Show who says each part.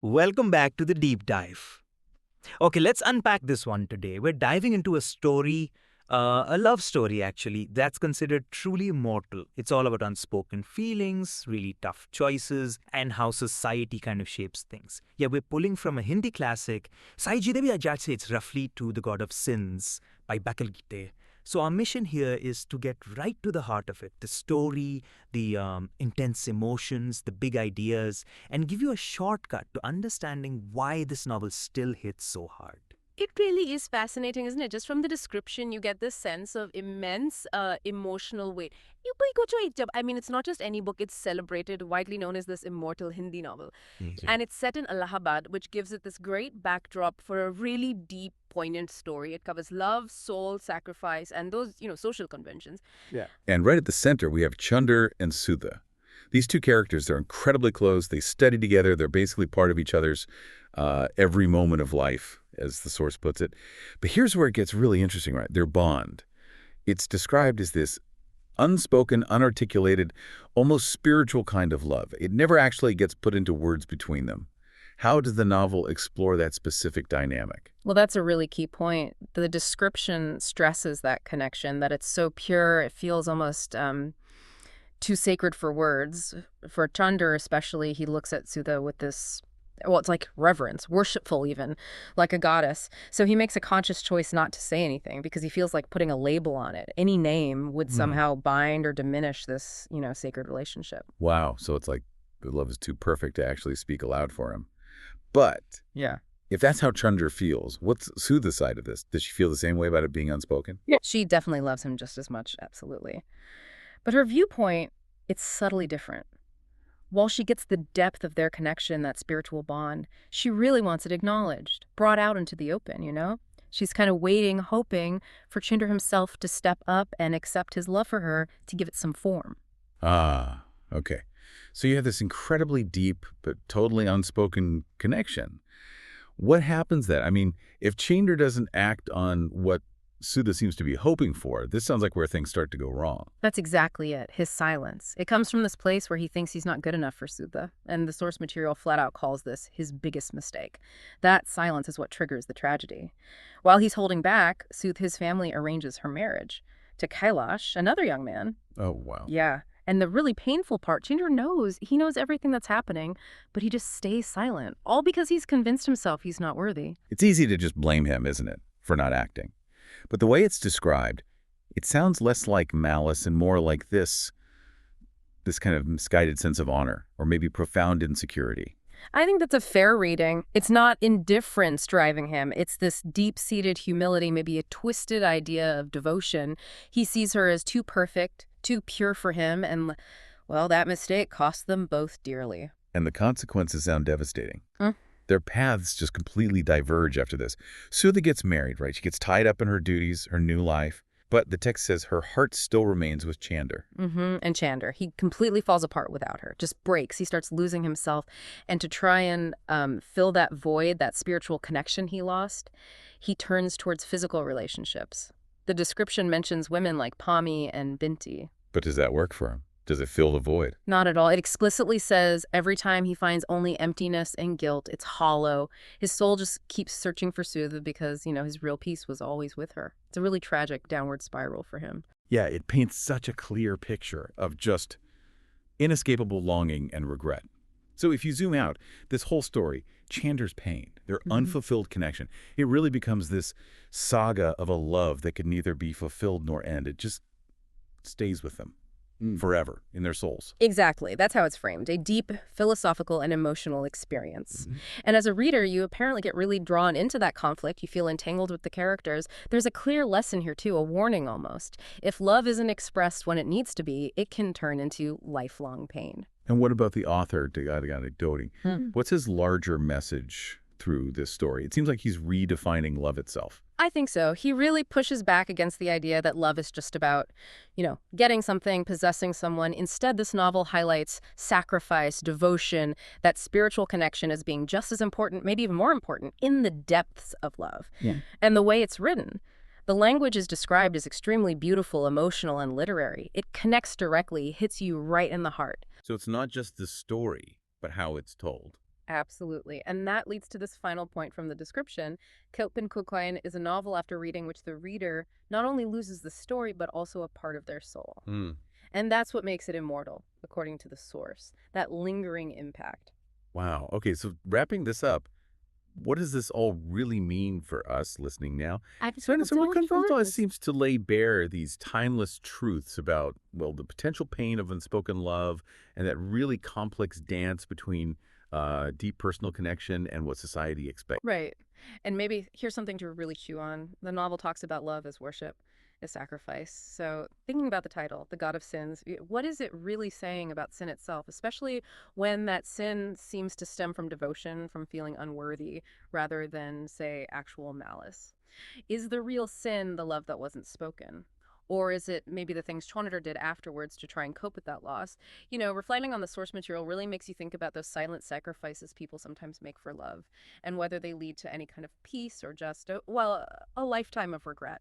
Speaker 1: Welcome back to the deep dive. Okay, let's unpack this one today. We're diving into a story, a love story actually, that's considered truly immortal. It's all about unspoken feelings, really tough choices, and how society kind of shapes things. Yeah, we're pulling from a Hindi classic, Sai Ji de bhi Ajaj se it's roughly to the God of Sins by Bakal Gite. So our mission here is to get right to the heart of it, the story, the intense emotions, the big ideas, and give you a shortcut to understanding why this novel still hits so hard.
Speaker 2: It really is fascinating, isn't it? Just from the description, you get this sense of immense emotional weight. I mean, it's not just any book, it's celebrated, widely known as this immortal Hindi novel.
Speaker 1: Ji.
Speaker 2: And it's set in Allahabad, which gives it this great backdrop for a really deep, poignant story. It covers love, soul, sacrifice, and those, social conventions.
Speaker 3: Yeah. And right at the center, we have Chander and Sudha. These two characters are incredibly close. They study together. They're basically part of each other's every moment of life, as the source puts it. But here's where it gets really interesting, right? Their bond. It's described as this unspoken, unarticulated, almost spiritual kind of love. It never actually gets put into words between them. How does the novel explore that specific dynamic?
Speaker 2: Well, that's a really key point. The description stresses that connection, that it's so pure, it feels almost too sacred for words. For Chander especially, he looks at Sudha with this, well, it's like reverence, worshipful even, like a goddess. So he makes a conscious choice not to say anything because he feels like putting a label on it. Any name would somehow bind or diminish this, sacred relationship.
Speaker 3: Wow. So it's like the love is too perfect to actually speak aloud for him. But
Speaker 2: Yeah.
Speaker 3: if that's how Chander feels, what's Sudha's side of this? Does she feel the same way about it being unspoken?
Speaker 2: She definitely loves him just as much, absolutely. But her viewpoint, it's subtly different. While she gets the depth of their connection, that spiritual bond, she really wants it acknowledged, brought out into the open. She's kind of waiting, hoping for Chander himself to step up and accept his love for her to give it some form.
Speaker 3: Ah, okay. So you have this incredibly deep but totally unspoken connection. What happens then? I mean, if Chander doesn't act on what Sudha seems to be hoping for, this sounds like where things start to go wrong.
Speaker 2: That's exactly it, his silence. It comes from this place where he thinks he's not good enough for Sudha, and the source material flat out calls this his biggest mistake. That silence is what triggers the tragedy. While he's holding back, his family arranges her marriage to Kailash, another young man.
Speaker 3: Oh, wow.
Speaker 2: Yeah. And the really painful part, Chander knows, he knows everything that's happening, but he just stays silent, all because he's convinced himself he's not worthy.
Speaker 3: It's easy to just blame him, isn't it, for not acting? But the way it's described, it sounds less like malice and more like this kind of misguided sense of honor, or maybe profound insecurity.
Speaker 2: I think that's a fair reading. It's not indifference driving him. It's this deep-seated humility, maybe a twisted idea of devotion. He sees her as too perfect, too pure for him, and, well, that mistake cost them both dearly.
Speaker 3: And the consequences sound devastating.
Speaker 2: Mm.
Speaker 3: Their paths just completely diverge after this. Sudha gets married, right? She gets tied up in her duties, her new life. But the text says her heart still remains with Chander.
Speaker 2: And Chander, he completely falls apart without her, just breaks. He starts losing himself. And to try and fill that void, that spiritual connection he lost, he turns towards physical relationships. The description mentions women like Pami and Binti.
Speaker 3: But does that work for him? Does it fill the void?
Speaker 2: Not at all. It explicitly says every time he finds only emptiness and guilt, it's hollow. His soul just keeps searching for Sudha because, his real peace was always with her. It's a really tragic downward spiral for him.
Speaker 3: Yeah, it paints such a clear picture of just inescapable longing and regret. So if you zoom out, this whole story, Chander's pain, their unfulfilled connection, it really becomes this saga of a love that could neither be fulfilled nor end. It just stays with them forever in their souls.
Speaker 2: Exactly. That's how it's framed. A deep philosophical and emotional experience. And as a reader, you apparently get really drawn into that conflict. You feel entangled with the characters. There's a clear lesson here, too, a warning almost. If love isn't expressed when it needs to be, it can turn into lifelong pain.
Speaker 3: And what about the author, Doting? What's his larger message through this story? It seems like he's redefining love itself.
Speaker 2: I think so. He really pushes back against the idea that love is just about, getting something, possessing someone. Instead, this novel highlights sacrifice, devotion, that spiritual connection as being just as important, maybe even more important, in the depths of love.
Speaker 1: Yeah.
Speaker 2: And the way it's written, the language is described as extremely beautiful, emotional, and literary. It connects directly, hits you right in the heart.
Speaker 3: So it's not just the story, but how it's told.
Speaker 2: Absolutely. And that leads to this final point from the description. Kukwain is a novel after reading which the reader not only loses the story, but also a part of their soul.
Speaker 3: Hmm.
Speaker 2: And that's what makes it immortal, according to the source, that lingering impact.
Speaker 3: Wow. Okay, so wrapping this up, what does this all really mean for us listening now? So what comes also seems to lay bare these timeless truths about, well, the potential pain of unspoken love and that really complex dance between deep personal connection and what society expects.
Speaker 2: Right. And maybe here's something to really chew on. The novel talks about love as worship, as sacrifice. So thinking about the title, The God of Sins, what is it really saying about sin itself, especially when that sin seems to stem from devotion, from feeling unworthy, rather than, say, actual malice? Is the real sin the love that wasn't spoken? Or is it maybe the things Chander did afterwards to try and cope with that loss? Reflecting on the source material really makes you think about those silent sacrifices people sometimes make for love and whether they lead to any kind of peace or just, a lifetime of regret.